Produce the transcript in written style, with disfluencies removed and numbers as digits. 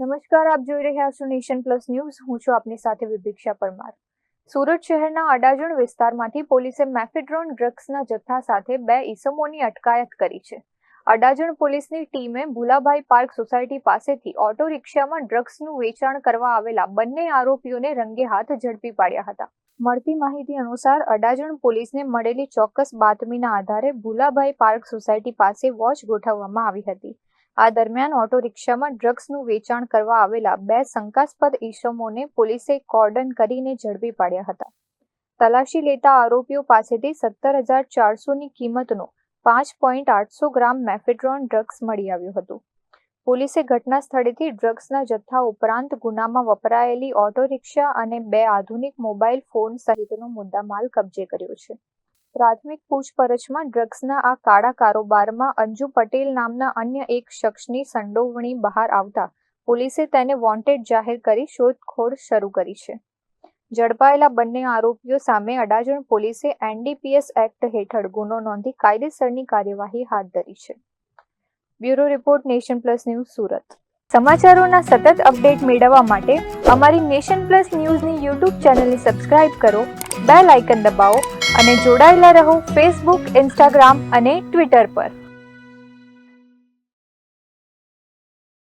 નમસ્કાર, આપ જોઈ રહ્યા છો નેશન પ્લસ ન્યૂઝ. હું છું આપની સાથે વિભિક્ષા પરમાર. સુરત શહેરના અડાજણ વિસ્તારમાંથી પોલીસે મેફેડ્રોન ડ્રગ્સના જથ્થા સાથે 2 ઈસમોની અટકાયત કરી છે. અડાજણ પોલીસની ટીમે ભુલાભાઈ પાર્ક સોસાયટી પાસેથી ઓટો રિક્ષામાં ડ્રગ્સનું વેચાણ કરવા આવેલા બંને આરોપીઓને રંગે હાથ ઝડપી પાડ્યા હતા. મળતી માહિતી અનુસાર અડાજણ પોલીસને મળેલી ચોક્કસ બાતમીના આધારે ભુલાભાઈ પાર્ક સોસાયટી પાસે વોચ ગોઠવવામાં આવી હતી. આ દરમિયાન ઓટો રિક્ષામાં ડ્રગ્સનું વેચાણ કરવા આવેલા 2 શંકાસ્પદ ઈસમોને પોલીસે કોર્ડન કરીને ઝડપી પાડ્યા હતા. તલાશી લેતા આરોપીઓ પાસેથી 17,400ની કિંમતનો 5.800 ગ્રામ મેફેડ્રોન ડ્રગ્સ મળી આવ્યું હતું. પોલીસે ઘટના સ્થળેથી ડ્રગ્સના જથ્થા ઉપરાંત ગુનામાં વપરાયેલી ઓટો રિક્ષા અને 2 આધુનિક મોબાઈલ ફોન સહિતનો મુદ્દામાલ કબજે કર્યો છે. પ્રાથમિક પૂછપરછમાં ડ્રગ્સના આ કાળા કારોબારમાં અંજુ પટેલ નામના અન્ય એક શખ્સની સંડોવણી બહાર આવતા પોલીસે તેને વોન્ટેડ જાહેર કરી શોધખોળ શરૂ કરી છે. ઝડપાયેલા બંને આરોપીઓ સામે અડાજણ પોલીસે NDPS એક્ટ હેઠળ ગુનો નોંધી કાયદેસરની કાર્યવાહી હાથ ધરી છે. Bureau report, nation plus news, Surat. સમાચારોના સતત અપડેટ મેળવવા માટે અમારી નેશન પ્લસ ન્યૂઝની YouTube ચેનલને સબસ્ક્રાઇબ કરો, બેલ આઇકન દબાવો અને જોડાયેલા રહો ફેસબુક, ઇન્સ્ટાગ્રામ અને ટ્વિટર પર.